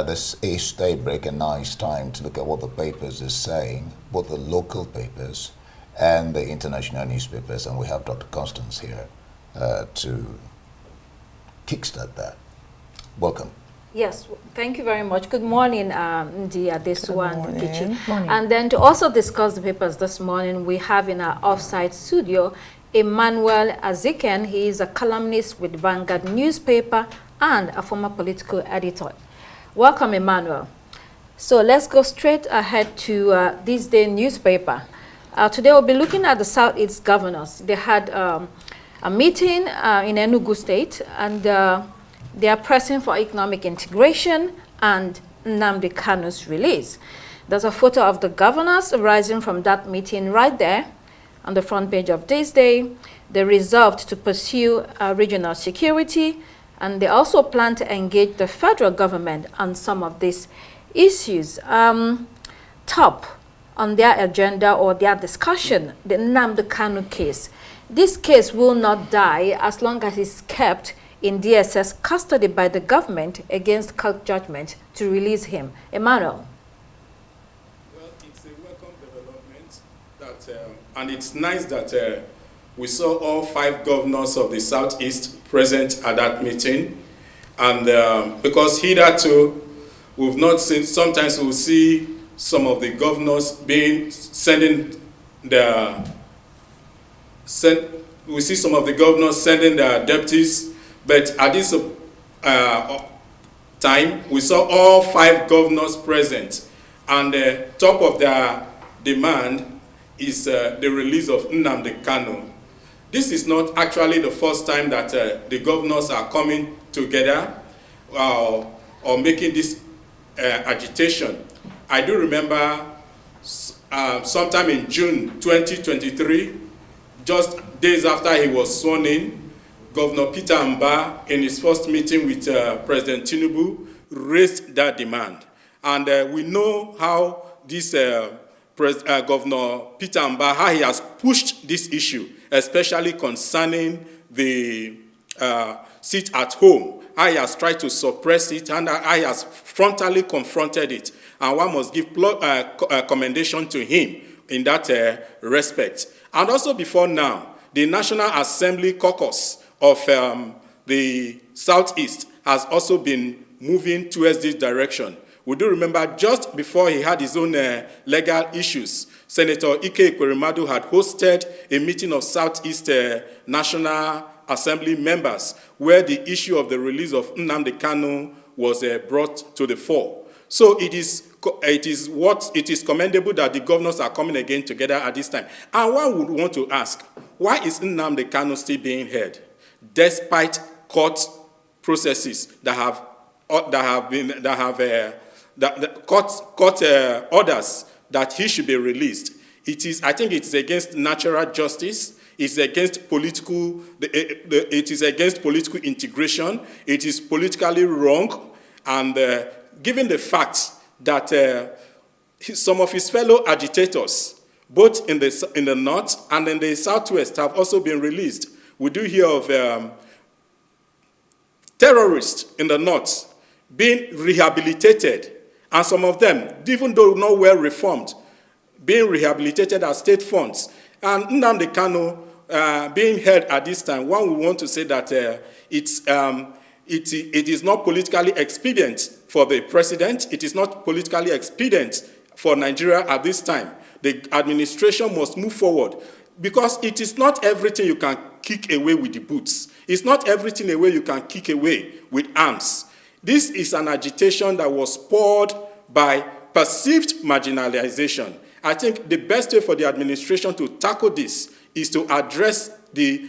this is daybreak, a nice time to look at what the papers is saying, both the local papers and the international newspapers, and we have Dr. Constance here to kickstart that. Welcome. Yes, thank you very much. Good morning, Nnamdi Good morning. And then to also discuss the papers this morning, we have in our offsite studio Emmanuel Aziken. He is a columnist with Vanguard newspaper and a former political editor. Welcome, Emmanuel. So let's go straight ahead to this day newspaper. Today we'll be looking at the Southeast governors. They had a meeting in Enugu State, and they are pressing for economic integration and Nnamdi Kanu's release. There's a photo of the governors arising from that meeting right there on the front page of this day. They resolved to pursue regional security, and they also plan to engage the federal government on some of these issues. Top on their agenda or their discussion, the Nnamdi Kanu case. This case will not die as long as it's kept in DSS custody by the government against court judgment to release him. Emmanuel. Well, it's a welcome development, and it's nice that we saw all 5 governors of the Southeast present at that meeting. And because hitherto, we've not seen, sometimes we'll see some of the governors sending their deputies. But at this time, we saw all 5 governors present, and top of their demand is the release of Nnamdi Kanu. This is not actually the first time that the governors are coming together or making this agitation. I do remember sometime in June 2023, just days after he was sworn in, Governor Peter Mbah, in his first meeting with President Tinubu, raised that demand. And we know how this Governor Peter Mbah, how he has pushed this issue, especially concerning the seat at home, how he has tried to suppress it, and how he has frontally confronted it. And one must give commendation to him in that respect. And also before now, the National Assembly caucus of the Southeast has also been moving towards this direction. We do remember just before he had his own legal issues, Senator Ike Ekweremadu had hosted a meeting of Southeast National Assembly members where the issue of the release of Nnamdi Kanu was brought to the fore. So it is commendable that the governors are coming again together at this time. And one would want to ask, why is Nnamdi Kanu still being heard, despite court processes court orders that he should be released? I think it's against natural justice. It's against political. It is against political integration. It is politically wrong, and given the fact that some of his fellow agitators, both in the north and in the southwest, have also been released. We do hear of terrorists in the north being rehabilitated, and some of them, even though not well reformed, being rehabilitated as state funds. And Nnamdi Kanu being held at this time, one would want to say that it is not politically expedient for the president. It is not politically expedient for Nigeria at this time. The administration must move forward, because it is not everything you can kick away with the boots. It's not everything away you can kick away with arms. This is an agitation that was spurred by perceived marginalization. I think the best way for the administration to tackle this is to address the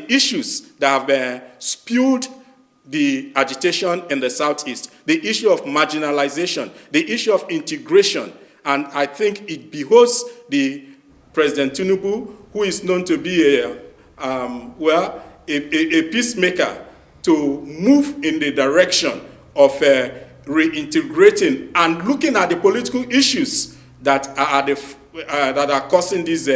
issues that have spewed the agitation in the Southeast, the issue of marginalization, the issue of integration. And I think it behoves the President Tinubu, who is known to be a peacemaker, to move in the direction of reintegrating and looking at the political issues that are causing these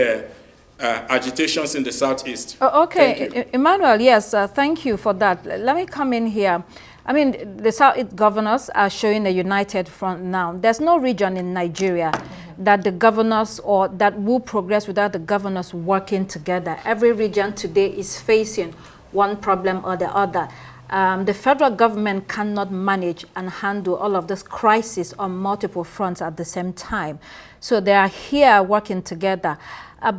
agitations in the Southeast. Okay, Emmanuel, yes, thank you for that. Let me come in here. I mean, the Southeast governors are showing a united front now. There's no region in Nigeria that the governors or that will progress without the governors working together. Every region today is facing one problem or the other. The federal government cannot manage and handle all of this crisis on multiple fronts at the same time. So they are here working together.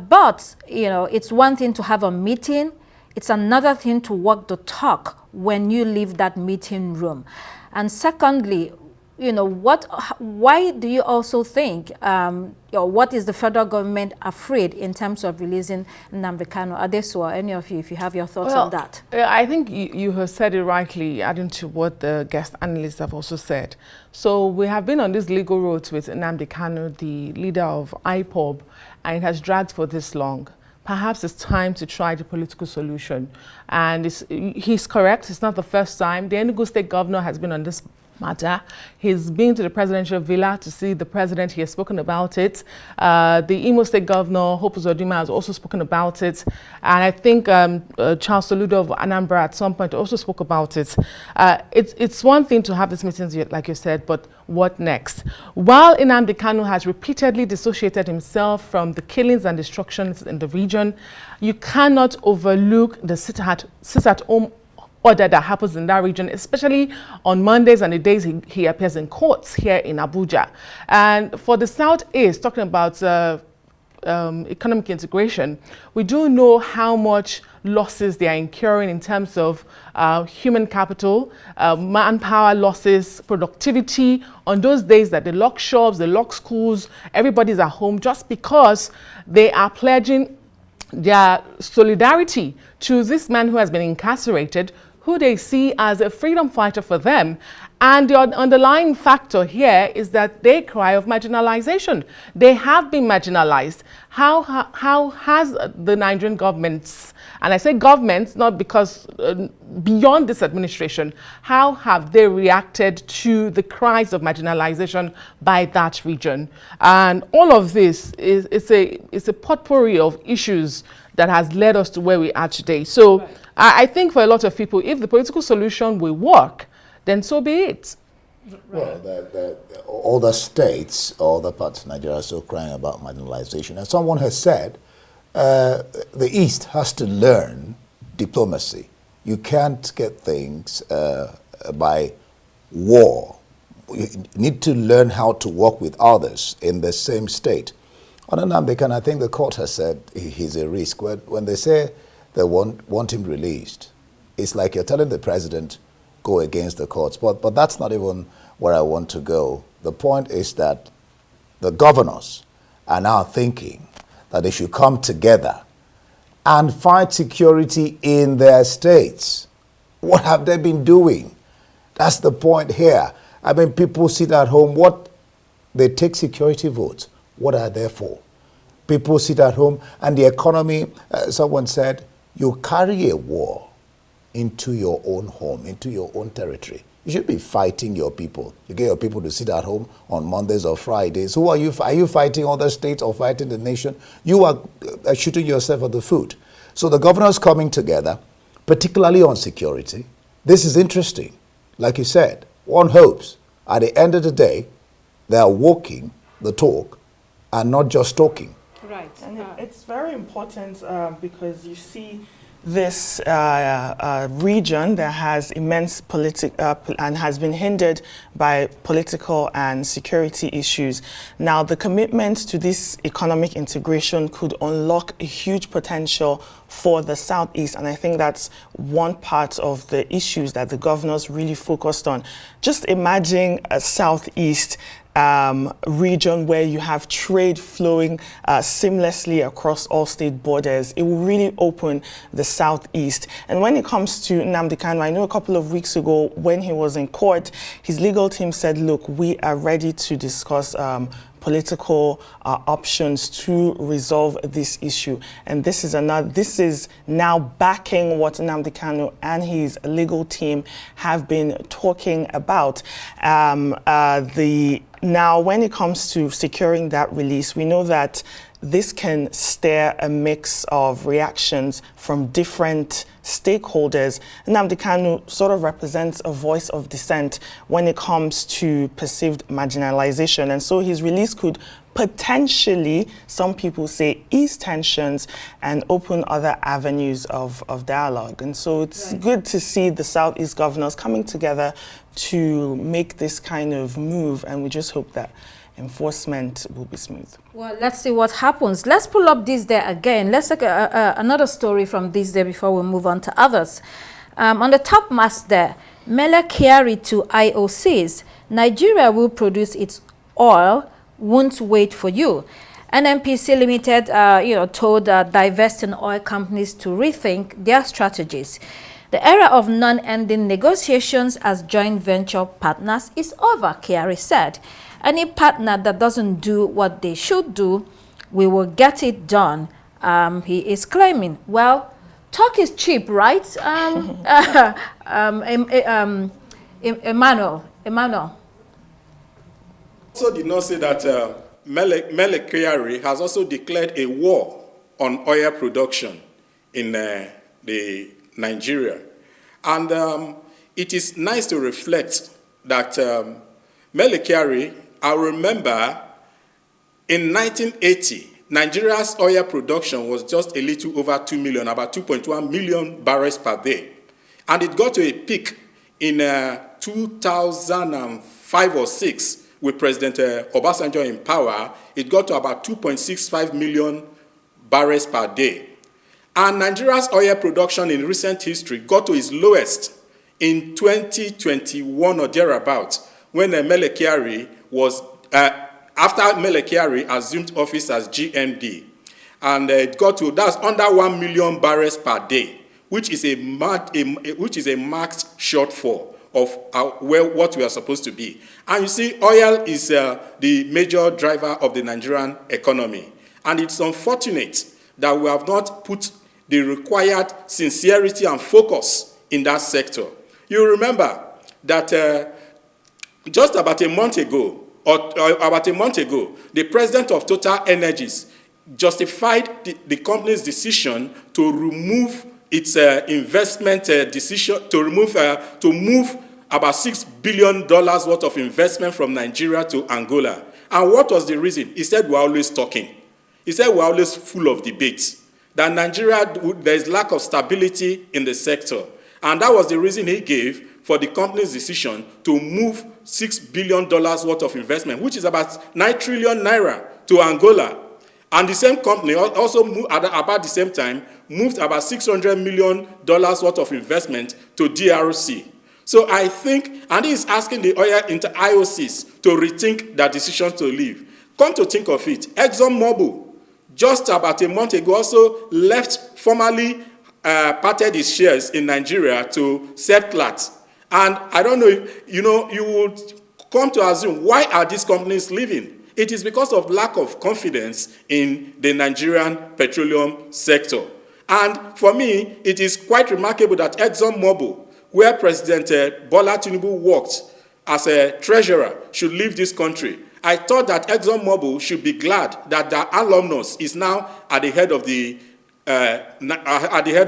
But, you know, it's one thing to have a meeting. It's another thing to walk the talk when you leave that meeting room. And secondly, you know, why do you also think, what is the federal government afraid in terms of releasing Nnamdi Kanu? Adesuwa, any of you, if you have your thoughts on that? I think you have said it rightly, adding to what the guest analysts have also said. So we have been on these legal roads with Nnamdi Kanu, the leader of IPOB, and it has dragged for this long. Perhaps it's time to try the political solution. And he's correct, it's not the first time. The Enugu State Governor has been on this matter. He's been to the presidential villa to see the president. He has spoken about it. The Imo State Governor, Hope Uzodinma, has also spoken about it. And I think Charles Soludo of Anambra at some point also spoke about it. It's one thing to have these meetings, like you said, but what next? While Nnamdi Kanu has repeatedly dissociated himself from the killings and destructions in the region, you cannot overlook the sit-at-home order that happens in that region, especially on Mondays and the days he appears in courts here in Abuja. And for the Southeast, talking about economic integration, we do know how much losses they are incurring in terms of human capital, manpower losses, productivity on those days that they lock shops, they lock schools, everybody's at home just because they are pledging their solidarity to this man who has been incarcerated, who they see as a freedom fighter for them. And the underlying factor here is that they cry of marginalization. They have been marginalized. How has the Nigerian governments, and I say governments not because beyond this administration, how have they reacted to the cries of marginalization by that region? And all of this is a potpourri of issues that has led us to where we are today. So right. I think for a lot of people, if the political solution will work, then so be it. Well, all the states, all the parts of Nigeria are still crying about marginalization. And someone has said, the East has to learn diplomacy. You can't get things by war. You need to learn how to work with others in the same state. On Nnamdi Kanu, I think the court has said he's a risk. When they say they want him released, it's like you're telling the president, go against the courts. But that's not even where I want to go. The point is that the governors are now thinking that they should come together and fight security in their states. What have they been doing? That's the point here. I mean, people sit at home. They take security votes. What are they for? People sit at home and the economy, someone said, you carry a war into your own home, into your own territory. You should be fighting your people. You get your people to sit at home on Mondays or Fridays. Who are you? Are you fighting other states or fighting the nation? You are shooting yourself at the foot. So the governors coming together, particularly on security. This is interesting. Like you said, one hopes at the end of the day, they are walking the talk and not just talking. Right. And it's very important because you see this region that has immense and has been hindered by political and security issues. Now, the commitment to this economic integration could unlock a huge potential for the Southeast, and I think that's one part of the issues that the governors really focused on. Just imagine a Southeast region where you have trade flowing seamlessly across all state borders. It will really open the Southeast. And when it comes to Nnamdi Kanu, I know a couple of weeks ago when he was in court, his legal team said, look, we are ready to discuss political options to resolve this issue. And this is now backing what Nnamdi Kanu and his legal team have been talking about. Now, when it comes to securing that release, we know that this can stir a mix of reactions from different stakeholders. Nnamdi Kanu sort of represents a voice of dissent when it comes to perceived marginalization, and so his release could potentially, some people say, ease tensions and open other avenues of dialogue. And so it's good to see the Southeast governors coming together to make this kind of move, and we just hope that enforcement will be smooth. Well, let's see what happens. Let's pull up this day again. Let's take another story from this day before we move on to others. On the top mast there, Mele Kyari to IOCs, Nigeria will produce its oil, won't wait for you. NNPC Limited, told divesting oil companies to rethink their strategies. The era of non-ending negotiations as joint venture partners is over, Kyari said. Any partner that doesn't do what they should do, we will get it done, he is claiming. Well, talk is cheap, right? Emmanuel. Also did not say that Mele Kyari has also declared a war on oil production in Nigeria. And it is nice to reflect that Mele Kyari, I remember in 1980, Nigeria's oil production was just a little over 2 million, about 2.1 million barrels per day. And it got to a peak in 2005 or 6 with President Obasanjo in power. It got to about 2.65 million barrels per day. And Nigeria's oil production in recent history got to its lowest in 2021 or thereabouts, when Mele Kyari was, after Mele Kyari assumed office as GMD. And it got to, that's under 1 million barrels per day, which is a marked shortfall of what we are supposed to be. And you see, oil is the major driver of the Nigerian economy. And it's unfortunate that we have not put the required sincerity and focus in that sector. You remember that just about a month ago, the president of Total Energies justified the company's decision to remove its investment decision, to move about $6 billion worth of investment from Nigeria to Angola. And what was the reason? He said, we're always talking. He said, we're always full of debates. That Nigeria, there is lack of stability in the sector. And that was the reason he gave for the company's decision to move $6 billion worth of investment, which is about 9 trillion naira, to Angola. And the same company also moved, at about the same time, moved about $600 million worth of investment to DRC. So I think, and he is asking the oil IOCs to rethink their decision to leave. Come to think of it, ExxonMobil, just about a month ago, also formally parted its shares in Nigeria to Seplat. And I don't know if, you would come to assume, why are these companies leaving? It is because of lack of confidence in the Nigerian petroleum sector. And for me, it is quite remarkable that ExxonMobil, where President Bola Tinubu worked as a treasurer, should leave this country. I thought that ExxonMobil should be glad that the alumnus is now at the head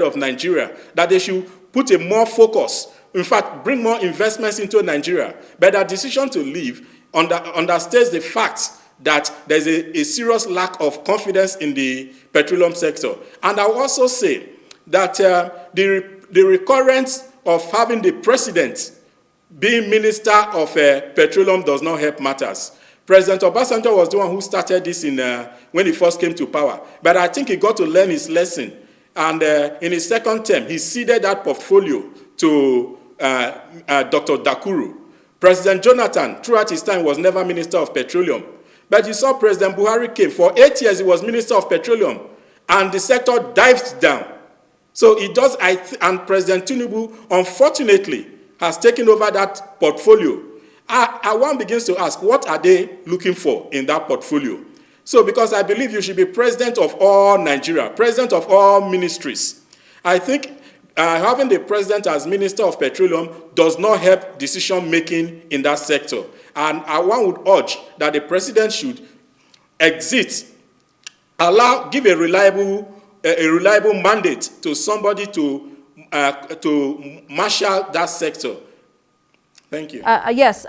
of Nigeria, that they should put a more focus, in fact, bring more investments into Nigeria. But their decision to leave understates the fact that there's a serious lack of confidence in the petroleum sector. And I will also say that the recurrence of having the president being Minister of Petroleum does not help matters. President Obasanjo was the one who started this when he first came to power. But I think he got to learn his lesson. And in his second term, he ceded that portfolio to Dr. Dakuru. President Jonathan, throughout his time, was never Minister of Petroleum. But you saw President Buhari came. For 8 years, he was Minister of Petroleum. And the sector dived down. So it does, and President Tinubu, unfortunately, has taken over that portfolio. One begins to ask, what are they looking for in that portfolio? So because I believe you should be president of all Nigeria, president of all ministries. I think having the president as Minister of Petroleum does not help decision-making in that sector. And one would urge that the president should exit give a reliable mandate to somebody to marshal that sector. Thank you. Yes.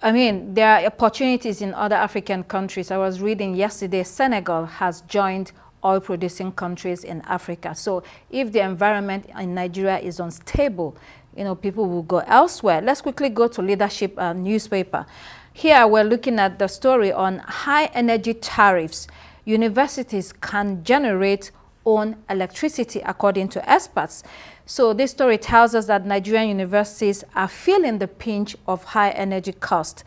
I mean, there are opportunities in other African countries. I was reading yesterday, Senegal has joined oil-producing countries in Africa. So if the environment in Nigeria is unstable, you know, people will go elsewhere. Let's quickly go to Leadership newspaper. Here we're looking at the story on high energy tariffs. Universities can generate own electricity, according to experts. So this story tells us that Nigerian universities are feeling the pinch of high energy cost.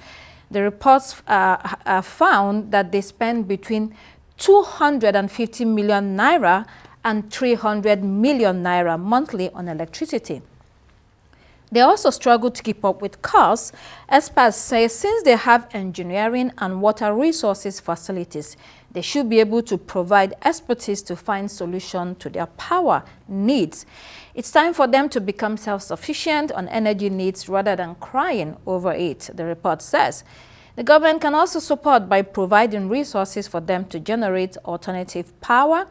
The reports found that they spend between 250 million naira and 300 million naira monthly on electricity. They also struggle to keep up with costs. Experts say since they have engineering and water resources facilities, they should be able to provide expertise to find solutions to their power needs. It's time for them to become self-sufficient on energy needs rather than crying over it, the report says. The government can also support by providing resources for them to generate alternative power.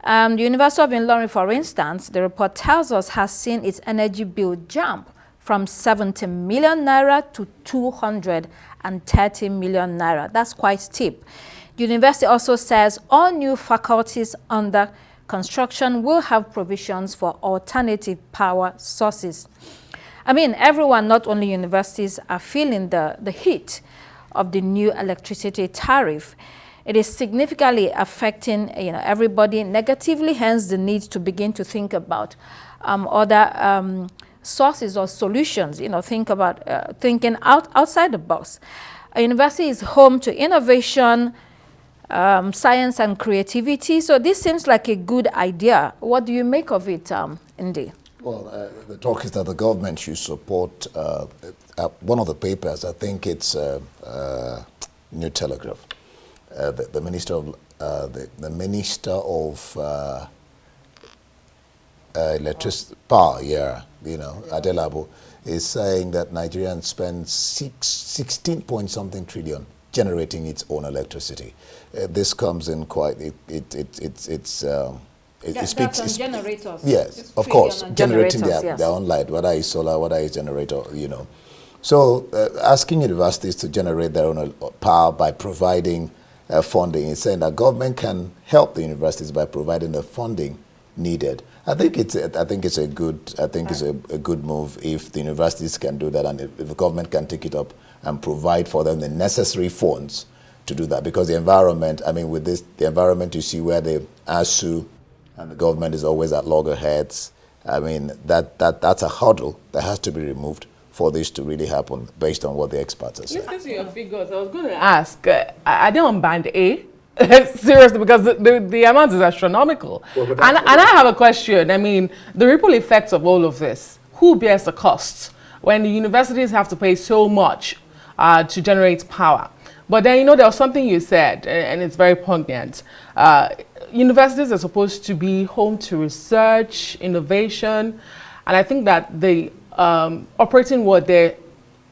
The University of Ilorin, for instance, the report tells us, has seen its energy bill jump from 70 million naira to 230 million naira. That's quite steep. The university also says all new faculties under construction will have provisions for alternative power sources. I mean, everyone, not only universities, are feeling the heat of the new electricity tariff. It is significantly affecting, you know, everybody negatively, hence the need to begin to think about other sources or solutions, you know, thinking outside the box. A university is home to innovation, science and creativity. So this seems like a good idea. What do you make of it, Nnamdi? Well, the talk is that the government should support one of the papers. I think it's New Telegraph. The minister of electricity power, you know, Adelabo, is saying that Nigerians spend 16 point something trillion generating its own electricity. This comes in quite it speaks on generators. Yes, of course, generating their own light, whether it's solar, whether it's generator, you know. So asking universities to generate their own power by providing funding is saying that government can help the universities by providing the funding needed. I think it's a good move if the universities can do that, and if the government can take it up and provide for them the necessary funds to do that. Because the environment, I mean, with this, the environment, you see where the ASU and the government is always at loggerheads. I mean, that's a hurdle that has to be removed for this to really happen, based on what the experts are saying. Listening to your figures, I was going to ask, are they on band A? Seriously, because the amount is astronomical. Well, and I have a question. I mean, the ripple effects of all of this, who bears the cost when the universities have to pay so much to generate power? But then, you know, there was something you said, and it's very poignant. Universities are supposed to be home to research, innovation, and I think that the operating what they're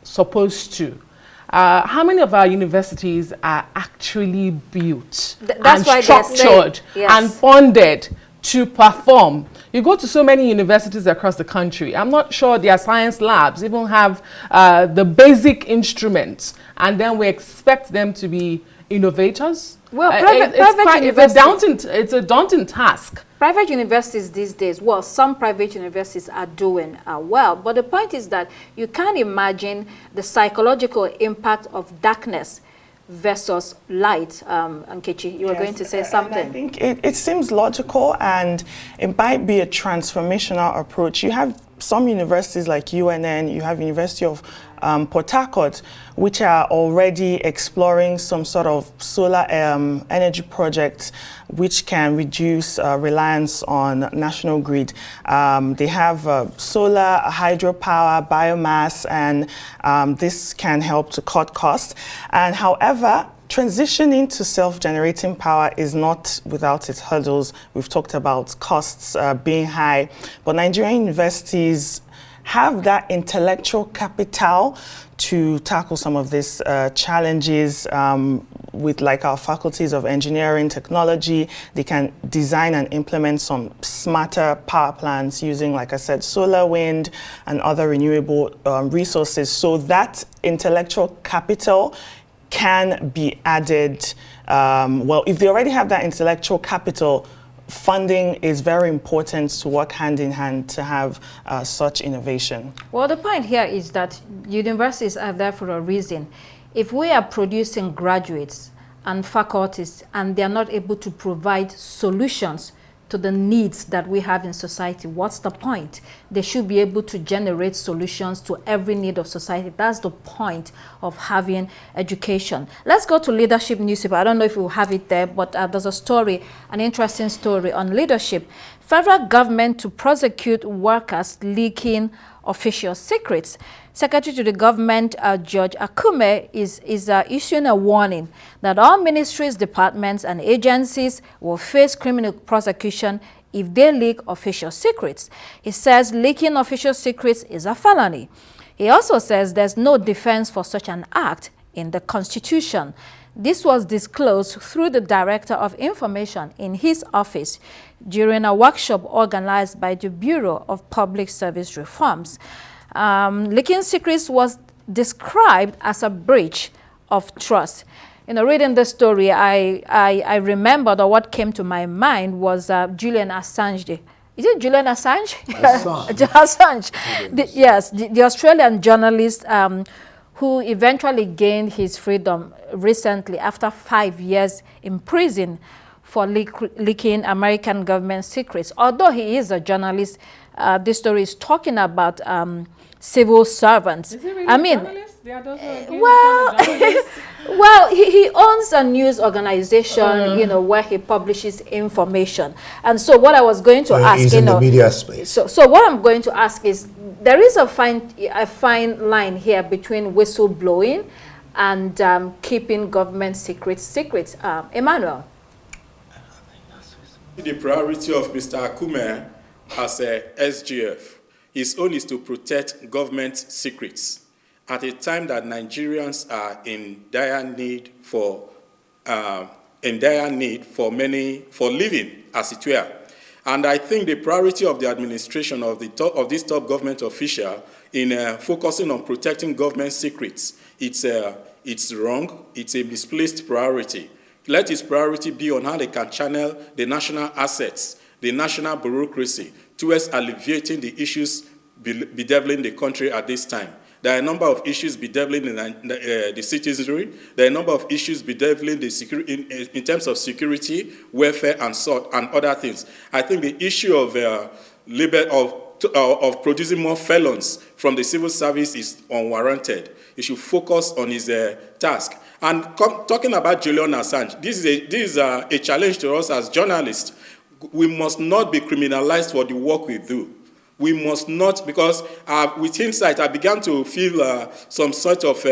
supposed to. How many of our universities are actually built and structured and funded to perform? You go to so many universities across the country. I'm not sure their science labs even have the basic instruments, and then we expect them to be innovators. Well, it's a daunting task. Private universities these days, well, some private universities are doing well, but the point is that you can't imagine the psychological impact of darkness versus light. Nkechi, you were going to say something. I think it seems logical, and it might be a transformational approach. You have some universities like UNN, you have University of Port Harcourt, which are already exploring some sort of solar energy projects which can reduce reliance on national grid. They have solar, hydropower, biomass, and this can help to cut costs. And however, transitioning to self-generating power is not without its hurdles. We've talked about costs being high, but Nigerian universities have that intellectual capital to tackle some of these challenges with like our faculties of engineering, technology. They can design and implement some smarter power plants using, like I said, solar, wind, and other renewable resources. So that intellectual capital can be added. Well, if they already have that intellectual capital, funding is very important to work hand in hand to have such innovation. Well, the point here is that universities are there for a reason. If we are producing graduates and faculties and they are not able to provide solutions to the needs that we have in society, what's the point? They should be able to generate solutions to every need of society. That's the point of having education. Let's go to Leadership newspaper. I don't know if we'll have it there, but there's a story, an interesting story on leadership. Federal government to prosecute workers leaking official secrets. Secretary to the government, George Akume, is issuing a warning that all ministries, departments, and agencies will face criminal prosecution if they leak official secrets. He says leaking official secrets is a felony. He also says there's no defense for such an act in the Constitution. This was disclosed through the Director of Information in his office during a workshop organized by the Bureau of Public Service Reforms. Leaking secrets was described as a breach of trust. You know, reading the story, I remembered, or what came to my mind was Julian Assange. Is it Julian Assange? Assange. Yes, the Australian journalist who eventually gained his freedom recently after 5 years in prison for leaking American government secrets. Although he is a journalist, this story is talking about civil servants. Is he really I mean, a journalist? They are those who are well, well, he owns a news organization, you know, where he publishes information. And so what I was going to ask, he's you in know, the media space. So what I'm going to ask is, there is a fine line here between whistleblowing and keeping government secrets. Emmanuel. The priority of Mr. Akume as a SGF, his own is to protect government secrets at a time that Nigerians are in dire need for living, as it were. And I think the priority of the administration of this top government official in focusing on protecting government secrets, it's wrong. It's a misplaced priority. Let its priority be on how they can channel the national assets, the national bureaucracy, towards alleviating the issues bedeviling the country at this time. There are a number of issues bedeviling the citizenry. There are a number of issues bedeviling the in terms of security, welfare, and other things. I think the issue of producing more felons from the civil service is unwarranted. He should focus on his task. And talking about Julian Assange, this is a challenge to us as journalists. We must not be criminalized for the work we do. We must not, because with hindsight, I began to feel some sort of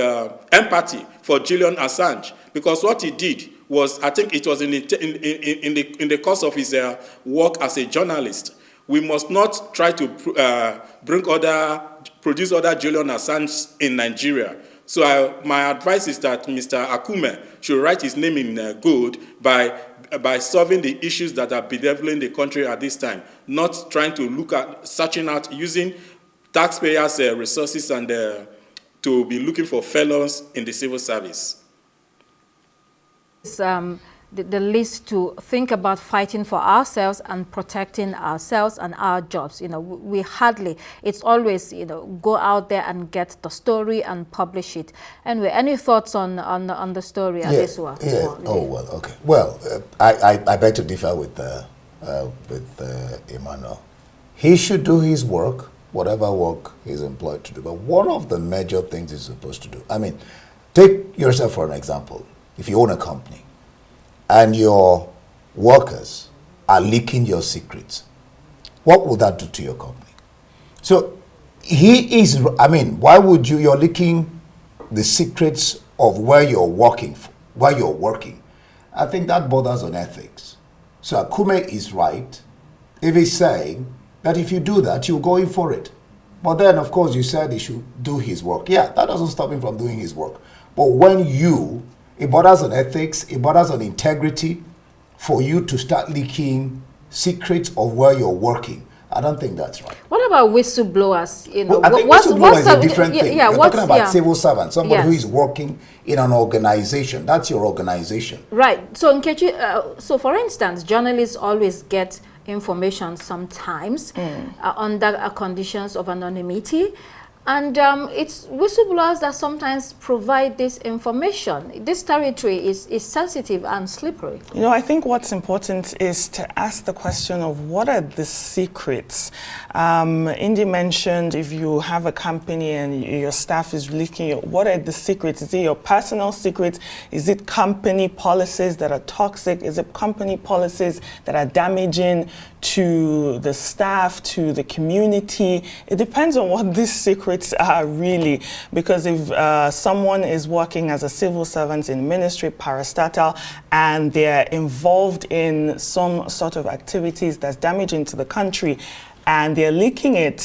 empathy for Julian Assange, because what he did was, I think it was in the course of his work as a journalist. We must not try to produce other Julian Assange in Nigeria. So my advice is that Mr. Akume should write his name in gold by solving the issues that are bedeviling the country at this time, not trying to look at, searching out, using taxpayers' resources and to be looking for felons in the civil service. The list to think about fighting for ourselves and protecting ourselves and our jobs. You know, we hardly, it's always, you know, go out there and get the story and publish it. Anyway, any thoughts on the story? Yeah. Oh, well, okay. Well, I beg to differ with Emmanuel. He should do his work, whatever work he's employed to do. But one of the major things he's supposed to do, I mean, take yourself for an example. If you own a company, and your workers are leaking your secrets, what would that do to your company? So he is, I mean, why would you're leaking the secrets of where you're working, I think that borders on ethics. So Akume is right if he's saying that if you do that, you're going for it. But then, of course, you said he should do his work. Yeah, that doesn't stop him from doing his work. But when it borders on ethics, it borders on integrity, for you to start leaking secrets of where you're working, I don't think that's right. What about whistleblowers? You know, I think whistleblower is a different thing. You're talking about civil servants, somebody who is working in an organization. That's your organization. Right. So, Nkechi, so for instance, journalists always get information sometimes under conditions of anonymity. And it's whistleblowers that sometimes provide this information. This territory is sensitive and slippery. You know, I think what's important is to ask the question of what are the secrets. Indy mentioned if you have a company and your staff is leaking, what are the secrets? Is it your personal secrets? Is it company policies that are toxic? Is it company policies that are damaging to the staff, to the community? It depends on what these secrets are really, because if someone is working as a civil servant in ministry, parastatal, and they're involved in some sort of activities that's damaging to the country, and they're leaking it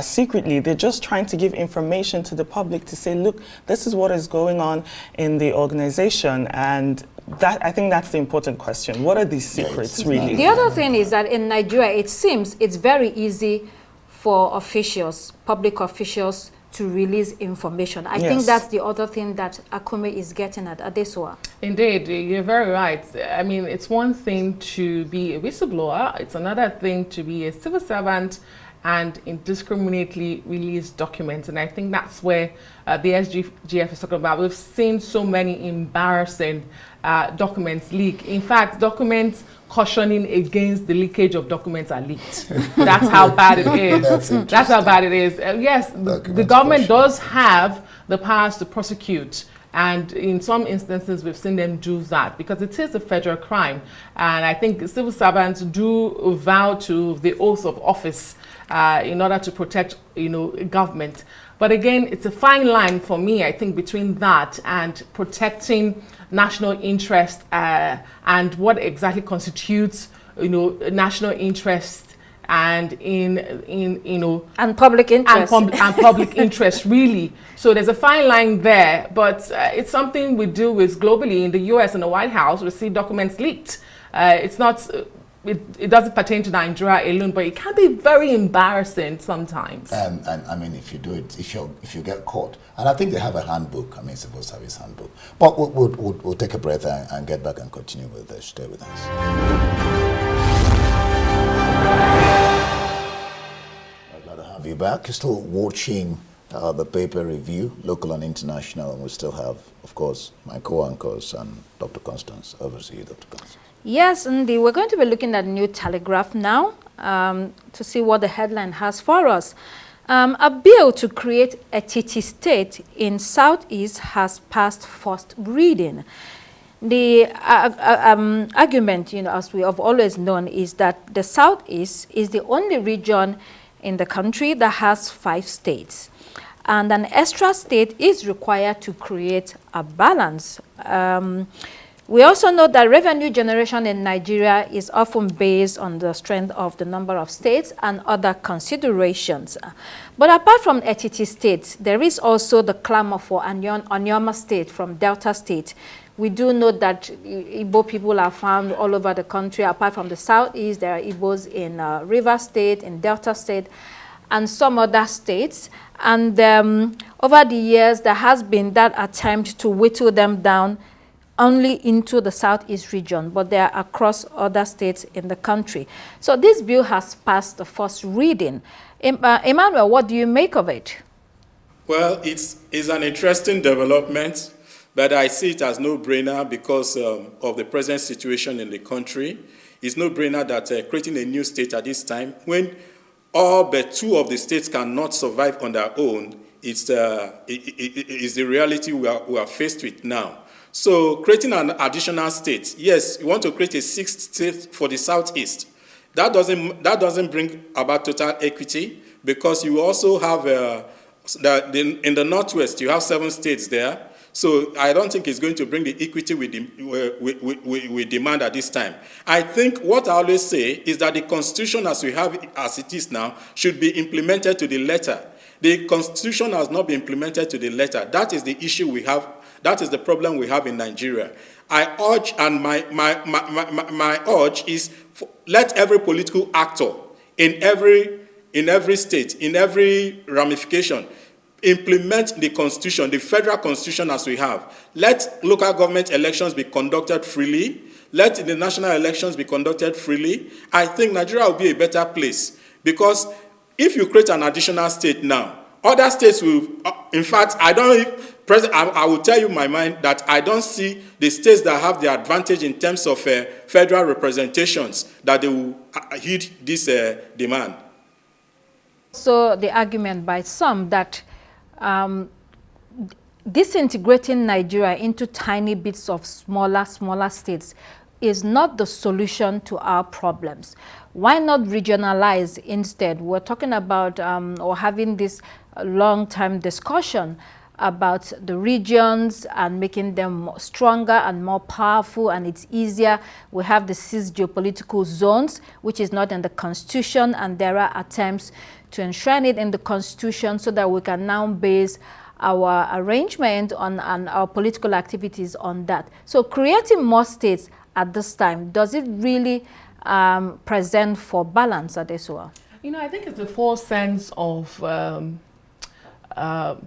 secretly, they're just trying to give information to the public to say, look, this is what is going on in the organization. And I think that's the important question. What are these secrets really? The other thing is that in Nigeria, it seems it's very easy for officials, public officials, to release information. I think that's the other thing that Akume is getting at Adesua. Indeed, you're very right. I mean, it's one thing to be a whistleblower. It's another thing to be a civil servant and indiscriminately release documents. And I think that's where the SGF is talking about. We've seen so many embarrassing documents leak. In fact, documents cautioning against the leakage of documents are leaked. That's how bad it is. That's how bad it is. Yes, the government does have the powers to prosecute. And in some instances, we've seen them do that because it is a federal crime. And I think civil servants do vow to the oath of office in order to protect, government. But again, it's a fine line for me, I think, between that and protecting national interest and what exactly constitutes, national interest and and public interest and public interest really. So there's a fine line there, but it's something we deal with globally. In the US and the White House, we see documents leaked. It's not. It doesn't pertain to Nigeria alone, but it can be very embarrassing sometimes. And I mean, if you do it, if you get caught, and I think they have a handbook, civil service handbook. But we'll take a breath and get back and continue with this. Stay with us. I'm glad to have you back. You're still watching the paper review, local and international, and we still have, of course, my co-anchors and Dr. Constance. Over to you, Dr. Constance. Yes, indeed. We're going to be looking at New Telegraph now to see what the headline has for us. A bill to create a TT state in Southeast has passed first reading. The argument, as we have always known, is that the Southeast is the only region in the country that has 5 states. And an extra state is required to create a balance. We also know that revenue generation in Nigeria is often based on the strength of the number of states and other considerations. But apart from ETT states, there is also the clamor for Onyoma state from Delta state. We do know that Igbo people are found all over the country. Apart from the Southeast, there are Igbos in River State, in Delta State, and some other states. And over the years, there has been that attempt to whittle them down only into the Southeast region, but they are across other states in the country. So this bill has passed the first reading. Emmanuel, what do you make of it? Well, it's an interesting development, but I see it as no-brainer because of the present situation in the country. It's no-brainer that creating a new state at this time, when all but 2 of the states cannot survive on their own, it's the reality we are faced with now. So creating an additional state, yes, you want to create a 6th state for the Southeast. That doesn't bring about total equity because you also have, in the Northwest, you have 7 states there. So I don't think it's going to bring the equity we demand at this time. I think what I always say is that the Constitution as we have it as it is now should be implemented to the letter. The constitution has not been implemented to the letter. That is the issue we have. That is the problem we have in Nigeria. I urge, and my urge is, let every political actor in every state, in every ramification, implement the constitution, the federal constitution as we have. Let local government elections be conducted freely. Let the national elections be conducted freely. I think Nigeria will be a better place, because if you create an additional state now, other states will, in fact, I will tell you my mind that I don't see the states that have the advantage in terms of federal representations that they will heed this demand. So the argument by some that disintegrating Nigeria into tiny bits of smaller states is not the solution to our problems. Why not regionalize instead? We're talking about or having this long-term discussion about the regions and making them stronger and more powerful, and it's easier. We have the 6 geopolitical zones, which is not in the Constitution, and there are attempts to enshrine it in the Constitution so that we can now base our arrangement on and our political activities on that. So creating more states at this time, does it really present for balance at this well? You know, I think it's a false sense of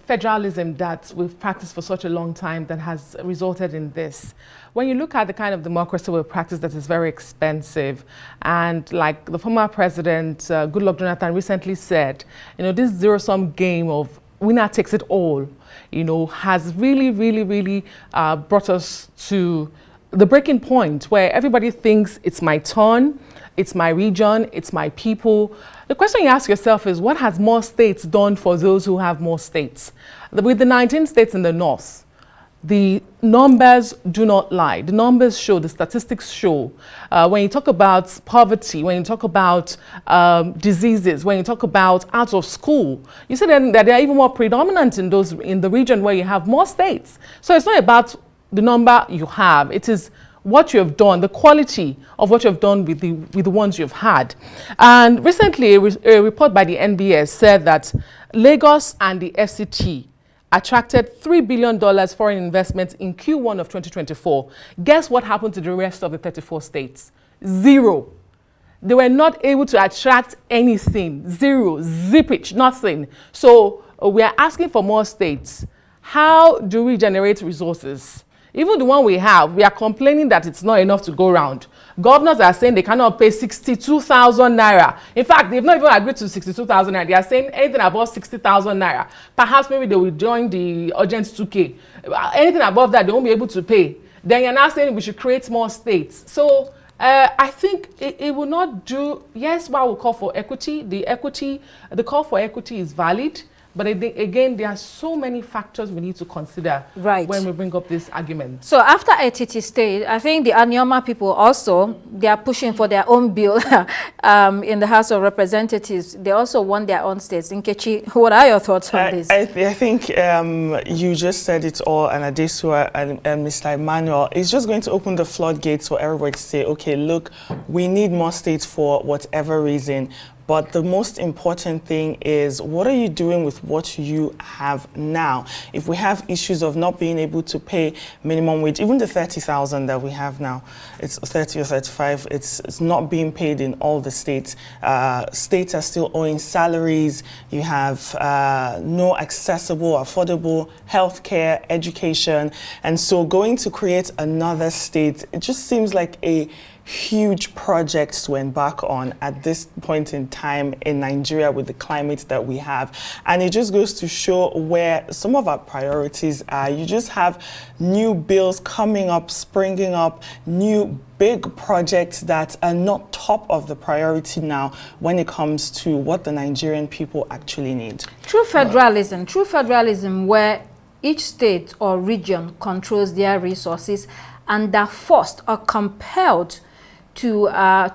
federalism that we've practiced for such a long time that has resulted in this. When you look at the kind of democracy we practice that is very expensive, and like the former president, Goodluck Jonathan, recently said, you know, this zero-sum game of winner takes it all, you know, has really brought us to the breaking point where everybody thinks it's my turn, it's my region, it's my people. The question you ask yourself is, what has more states done for those who have more states? With the 19 states in the north, the numbers do not lie. The numbers show, the statistics show. When you talk about poverty, when you talk about diseases, when you talk about out of school, you see that they are even more predominant in the region where you have more states. So it's not about the number you have. It is what you have done, the quality of what you have done with the ones you've had. And recently, a report by the NBS said that Lagos and the FCT attracted $3 billion foreign investments in Q1 of 2024. Guess what happened to the rest of the 34 states? Zero. They were not able to attract anything. Zero, zippage, nothing. So we are asking for more states. How do we generate resources? Even the one we have, we are complaining that it's not enough to go around. Governors are saying they cannot pay 62,000 naira. In fact, they've not even agreed to 62,000 naira. They are saying anything above 60,000 naira. Perhaps maybe they will join the urgent 2K. Anything above that, they won't be able to pay. Then you're now saying we should create more states. So I think it will not do. Yes, while we call for equity, the call for equity is valid. But again, there are so many factors we need to consider when we bring up this argument. So after ATT state, I think the Anyoma people also, they are pushing for their own bill in the House of Representatives. They also want their own states. Nkechi, what are your thoughts on this? I think you just said it all, and Adesua and Mr. Emmanuel. It's just going to open the floodgates for everybody to say, okay, look, we need more states for whatever reason. But the most important thing is, what are you doing with what you have now? If we have issues of not being able to pay minimum wage, even the 30,000 that we have now, it's 30 or 35, it's not being paid in all the states. States are still owing salaries. You have no accessible, affordable healthcare, education. And so going to create another state, it just seems like a huge project to embark on at this point in time in Nigeria with the climate that we have. And it just goes to show where some of our priorities are. You just have new bills coming up, springing up, new big projects that are not top of the priority now when it comes to what the Nigerian people actually need. True federalism where each state or region controls their resources and are forced or compelled to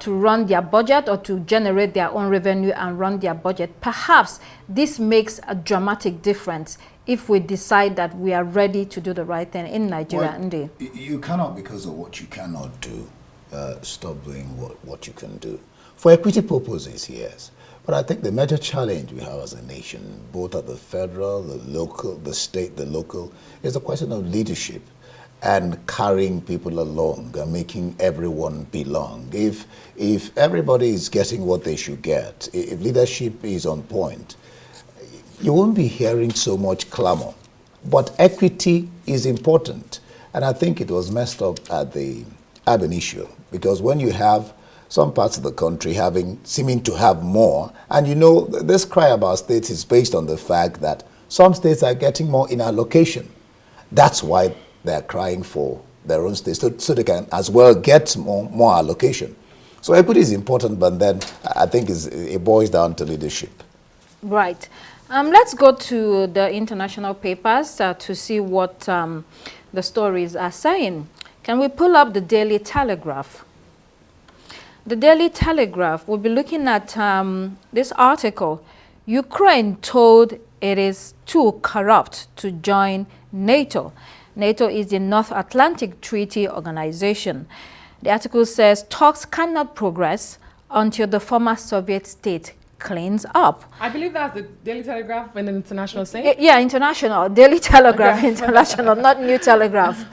run their budget or to generate their own revenue and run their budget. Perhaps this makes a dramatic difference if we decide that we are ready to do the right thing in Nigeria. Well, you cannot, because of what you cannot do, stop doing what you can do. For equity purposes, yes. But I think the major challenge we have as a nation, both at the federal, the local, the state, the local, is the question of leadership and carrying people along and making everyone belong. If everybody is getting what they should get, if leadership is on point, you won't be hearing so much clamor. But equity is important. And I think it was messed up at the urban issue, because when you have some parts of the country seeming to have more, and you know, this cry about states is based on the fact that some states are getting more in allocation. That's why they're crying for their own states, so they can as well get more allocation. So equity is important, but then I think it boils down to leadership. Right. Let's go to the international papers to see what the stories are saying. Can we pull up the Daily Telegraph? The Daily Telegraph, we'll be looking at this article. Ukraine told it is too corrupt to join NATO. NATO is the North Atlantic Treaty Organization. The article says talks cannot progress until the former Soviet state cleans up. I believe that's the Daily Telegraph and the international saying? Yeah, international. Daily Telegraph, Okay. international, not New Telegraph.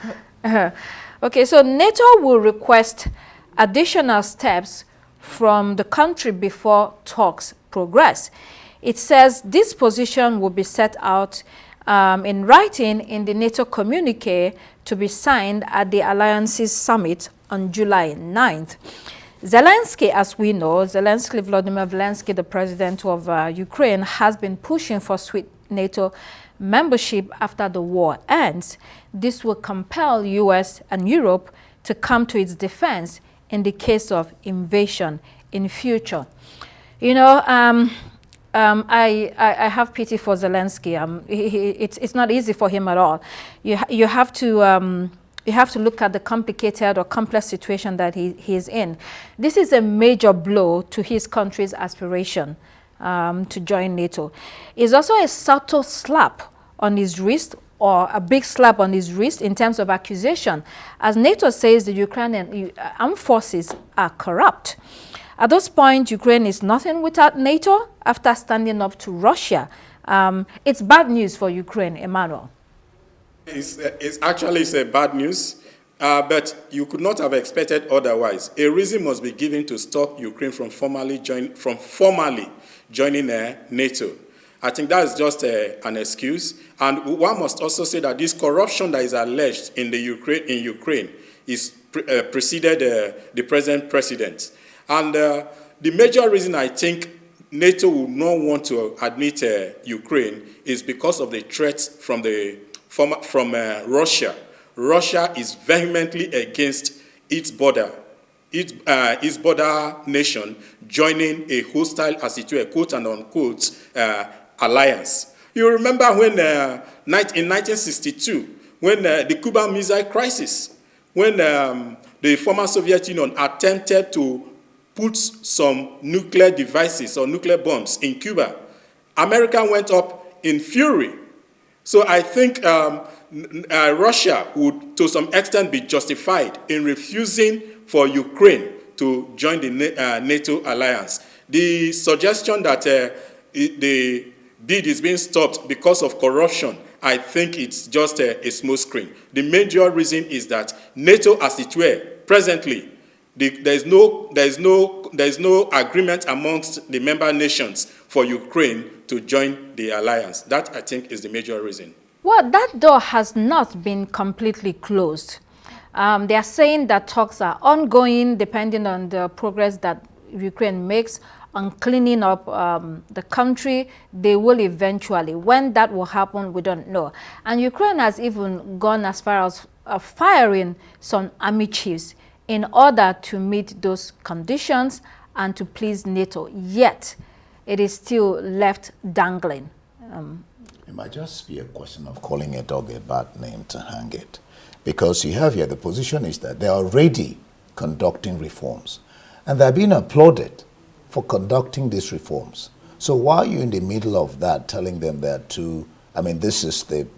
Okay, so NATO will request additional steps from the country before talks progress. It says this position will be set out in writing in the NATO communique to be signed at the Alliance's summit on July 9th. Zelensky, as we know, Vladimir Zelensky, the president of Ukraine, has been pushing for swift NATO membership after the war ends. This will compel US and Europe to come to its defense in the case of invasion in future. You know, I have pity for Zelensky. It's not easy for him at all. You have to look at the complicated or complex situation that he is in. This is a major blow to his country's aspiration to join NATO. It's also a subtle slap on his wrist, or a big slap on his wrist in terms of accusation, as NATO says the Ukrainian armed forces are corrupt. At this point, Ukraine is nothing without NATO after standing up to Russia. It's bad news for Ukraine, Emmanuel. It's actually bad news, but you could not have expected otherwise. A reason must be given to stop Ukraine from formally joining NATO. I think that's just an excuse. And one must also say that this corruption that is alleged in Ukraine is preceded the present president. And the major reason I think NATO would not want to admit Ukraine is because of the threats from Russia. Russia is vehemently against its border nation joining a hostile, as it were, quote and unquote, alliance. You remember when in 1962, when the Cuban Missile Crisis, when the former Soviet Union attempted to put some nuclear devices or nuclear bombs in Cuba, America went up in fury. So I think Russia would, to some extent, be justified in refusing for Ukraine to join the NATO alliance. The suggestion that the bid is being stopped because of corruption, I think it's just a smokescreen. The major reason is that NATO, as it were, presently, there's no agreement amongst the member nations for Ukraine to join the alliance. That, I think, is the major reason. Well, that door has not been completely closed. They are saying that talks are ongoing, depending on the progress that Ukraine makes on cleaning up the country. They will eventually. When that will happen, we don't know. And Ukraine has even gone as far as firing some army chiefs in order to meet those conditions and to please NATO. Yet, it is still left dangling. It might just be a question of calling a dog a bad name to hang it. Because you have here, the position is that they're already conducting reforms. And they're being applauded for conducting these reforms. So why are you in the middle of that telling them that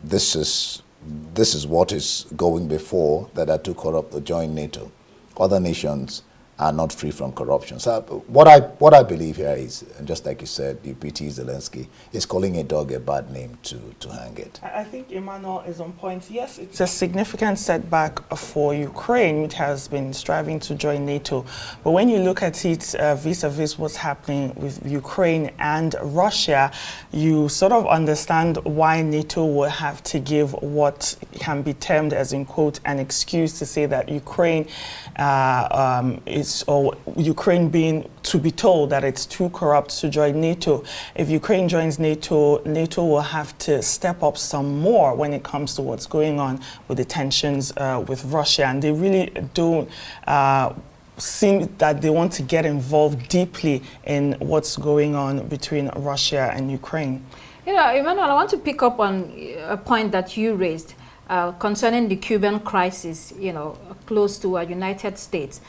this is what is going before, that are too corrupt to join NATO? Other nations are not free from corruption. So what I believe here is, and just like you said, the PT Zelensky is calling a dog a bad name to hang it. I think Emmanuel is on point. Yes, it's a significant setback for Ukraine, which has been striving to join NATO. But when you look at it vis-a-vis what's happening with Ukraine and Russia, you sort of understand why NATO will have to give what can be termed as, in quote, an excuse to say that Ukraine Ukraine being to be told that it's too corrupt to join NATO. If Ukraine joins NATO, NATO will have to step up some more when it comes to what's going on with the tensions with Russia, and they really don't seem that they want to get involved deeply in what's going on between Russia and Ukraine. You know, Emmanuel, I want to pick up on a point that you raised concerning the Cuban crisis, you know, close to United States.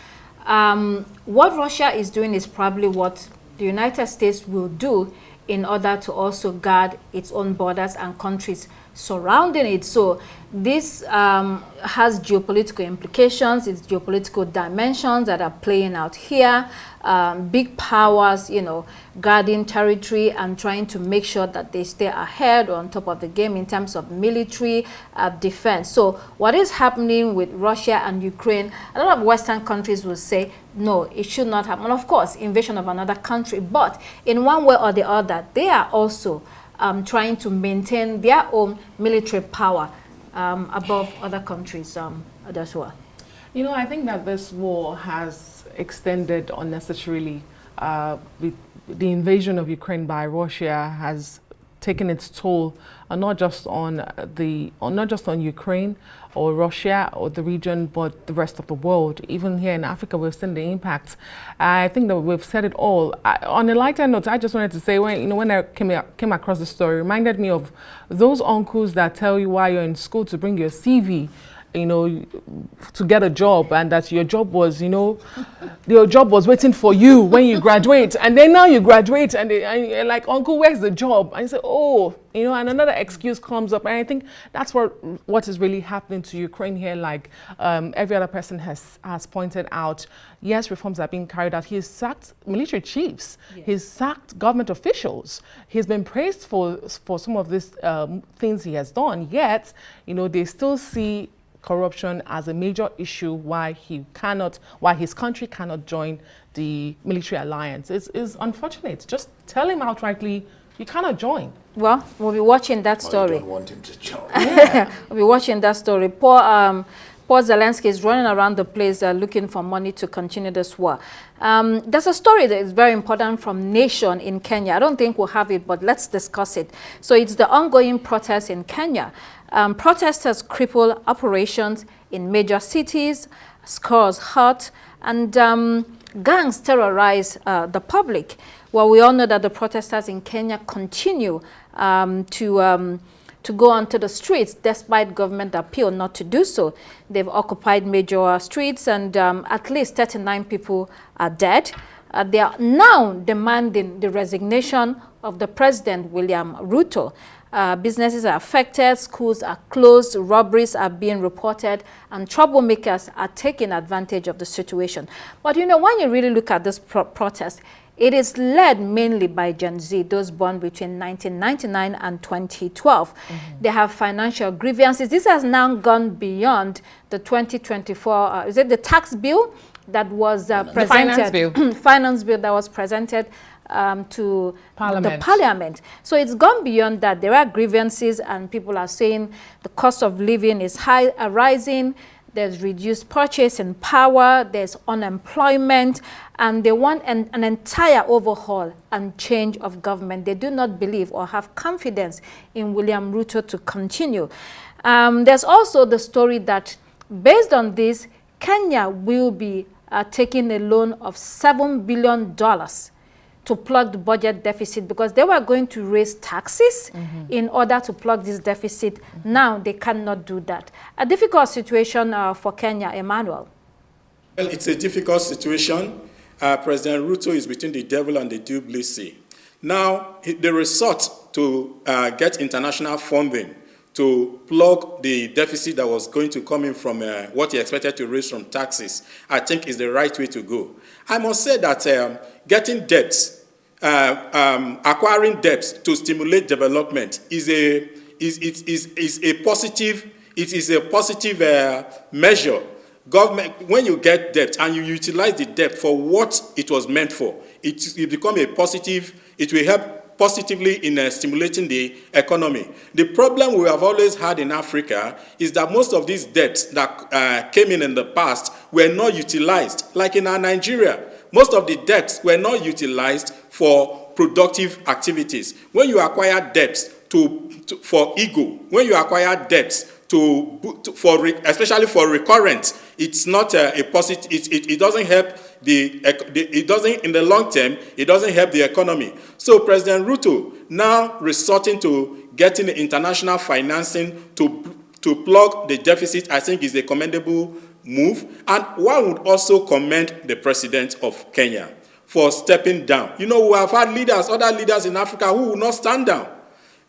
What Russia is doing is probably what the United States will do in order to also guard its own borders and countries surrounding it. So this has geopolitical implications, it's geopolitical dimensions that are playing out here. Big powers, you know, guarding territory and trying to make sure that they stay ahead or on top of the game in terms of military defense. So what is happening with Russia and Ukraine, a lot of Western countries will say, no, it should not happen. Of course, invasion of another country, but in one way or the other, they are also trying to maintain their own military power above other countries as well. You know, I think that this war has extended unnecessarily. The invasion of Ukraine by Russia has taken its toll, not just on Ukraine or Russia or the region, but the rest of the world. Even here in Africa, we've seen the impact. I think that we've said it all. On a lighter note, I just wanted to say, when I came across the story, it reminded me of those uncles that tell you while you're in school to bring your CV, you know, to get a job, and that your job was, you know, your job was waiting for you when you graduate, and then now you graduate and you're like, uncle, where's the job? And you say, oh, you know, and another excuse comes up. And I think that's what is really happening to Ukraine here. Like every other person has pointed out, yes, reforms are being carried out. He's sacked military chiefs. Yes. He's sacked government officials. He's been praised for some of these things he has done. Yet, you know, they still see corruption as a major issue why his country cannot join the military alliance. It's unfortunate. Just tell him outrightly, you cannot join. Well, we'll be watching that story. You don't want him to join. Yeah. We'll be watching that story. Poor Zelensky is running around the place looking for money to continue this war. There's a story that is very important from Nation in Kenya. I don't think we'll have it, but let's discuss it. So it's the ongoing protest in Kenya. Protesters cripple operations in major cities, scores hurt, and gangs terrorize the public. Well, we all know that the protesters in Kenya continue to go onto the streets despite government appeal not to do so. They've occupied major streets, and at least 39 people are dead. They are now demanding the resignation of the president, William Ruto. Businesses are affected, schools are closed, robberies are being reported, and troublemakers are taking advantage of the situation. But you know, when you really look at this protest, it is led mainly by Gen Z, those born between 1999 and 2012. They have financial grievances. This has now gone beyond the 2024, is it the tax bill that was presented? The finance bill. Finance bill that was presented to the parliament. So it's gone beyond that. There are grievances, and people are saying the cost of living is rising. There's reduced purchasing power, there's unemployment, and they want an entire overhaul and change of government. They do not believe or have confidence in William Ruto to continue. There's also the story that based on this, Kenya will be taking a loan of $7 billion to plug the budget deficit, because they were going to raise taxes in order to plug this deficit. Now they cannot do that. A difficult situation for Kenya, Emmanuel. Well, it's a difficult situation. President Ruto is between the devil and the deep blue sea. Now, they resort to get international funding to plug the deficit that was going to come in from what he expected to raise from taxes, I think is the right way to go. I must say that getting debts, acquiring debts to stimulate development is a positive. It is a positive measure. Government, when you get debt and you utilize the debt for what it was meant for, it becomes a positive. It will help positively in stimulating the economy. The problem we have always had in Africa is that most of these debts that came in the past were not utilized. Like in Nigeria, most of the debts were not utilized for productive activities. When you acquire debts for ego, when you acquire debts especially for recurrent, it's not a positive. It doesn't help it doesn't, in the long term, it doesn't help the economy. So President Ruto now resorting to getting international financing to plug the deficit, I think, is a commendable move. And one would also commend the president of Kenya for stepping down. You know, we have had other leaders in Africa who will not stand down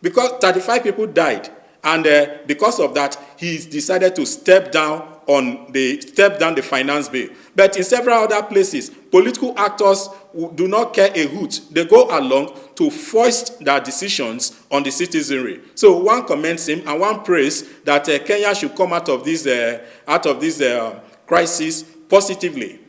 because 35 people died. And because of that, he's decided to step down the finance bill. But in several other places, political actors do not care a hoot. They go along to foist their decisions on the citizenry. So one commends him and one prays that Kenya should come out of this crisis positively.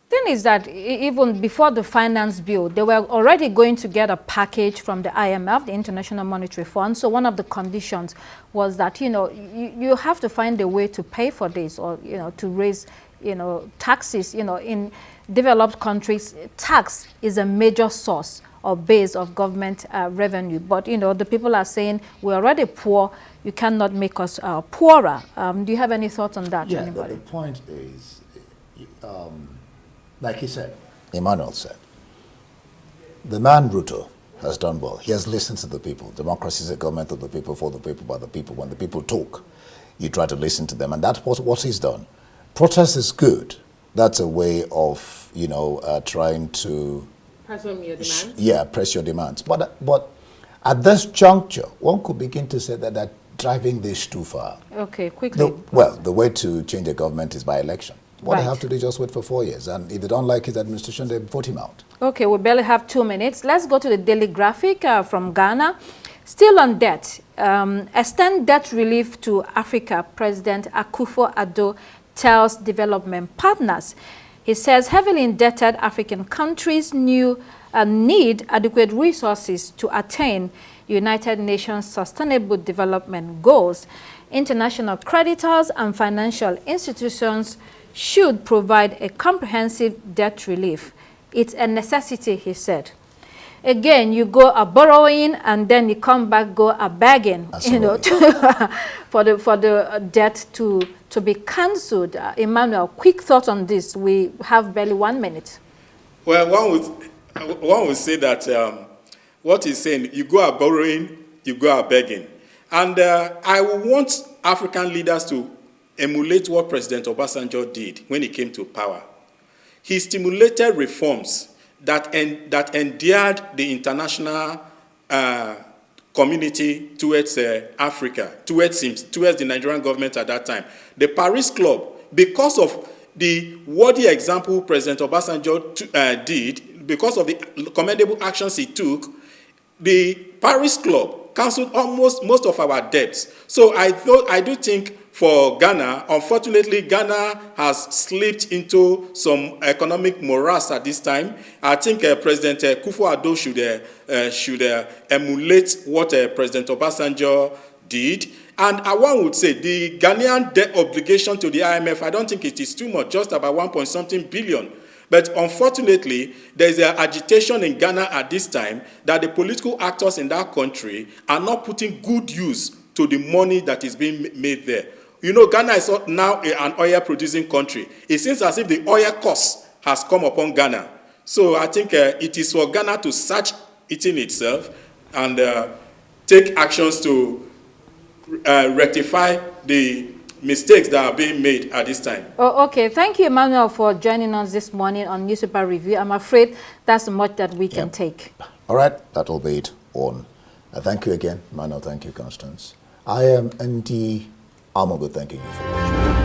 Thing is that even before the finance bill, they were already going to get a package from the IMF, the International Monetary Fund. So one of the conditions was that, you know, you have to find a way to pay for this, or, you know, to raise, you know, taxes. You know, in developed countries, tax is a major source or base of government revenue. But, you know, the people are saying we're already poor. You cannot make us poorer. Do you have any thoughts on that? Yeah, anybody? the point is, like he said, Emmanuel said, the man Ruto has done well. He has listened to the people. Democracy is a government of the people, for the people, by the people. When the people talk, you try to listen to them, and that's what he's done. Protest is good. That's a way of, you know, trying to Press on your demands. Yeah, press your demands. But at this juncture, one could begin to say that they're driving this too far. Okay, quickly. The way to change a government is by election. What Right. they have to do is just wait for 4 years. And if they don't like his administration, they vote him out. Okay, we barely have 2 minutes. Let's go to the daily graphic from Ghana. Still on debt. Extend debt relief to Africa, President Akufo-Addo tells development partners. He says heavily indebted African countries need adequate resources to attain United Nations Sustainable Development Goals. International creditors and financial institutions should provide a comprehensive debt relief. It's a necessity, he said. Again, you go a borrowing and then you come back, go a begging, you know, for the debt to be cancelled. Emmanuel, quick thought on this. We have barely 1 minute. Well, one would say that what he's saying, you go a borrowing, you go a begging. And I want African leaders to emulate what President Obasanjo did when he came to power. He stimulated reforms that endeared the international community towards Africa, towards the Nigerian government at that time. The Paris Club, because of the worthy example President Obasanjo did, because of the commendable actions he took, the Paris Club cancelled almost most of our debts. So I do think for Ghana, unfortunately, Ghana has slipped into some economic morass at this time. I think President Akufo-Addo should emulate what President Obasanjo did. And one would say the Ghanaian debt obligation to the IMF, I don't think it is too much, just about 1.something billion. But unfortunately, there is an agitation in Ghana at this time that the political actors in that country are not putting good use to the money that is being made there. You know, Ghana is now an oil-producing country. It seems as if the oil cost has come upon Ghana. So I think it is for Ghana to search within itself and take actions to rectify the mistakes that are being made at this time. Oh, okay. Thank you, Emmanuel, for joining us this morning on Newspaper Review. I'm afraid that's much that we can take. All right, that'll be it on. Thank you again, Emmanuel. Thank you, Constance. I am Nnamdi. Thanking you for watching.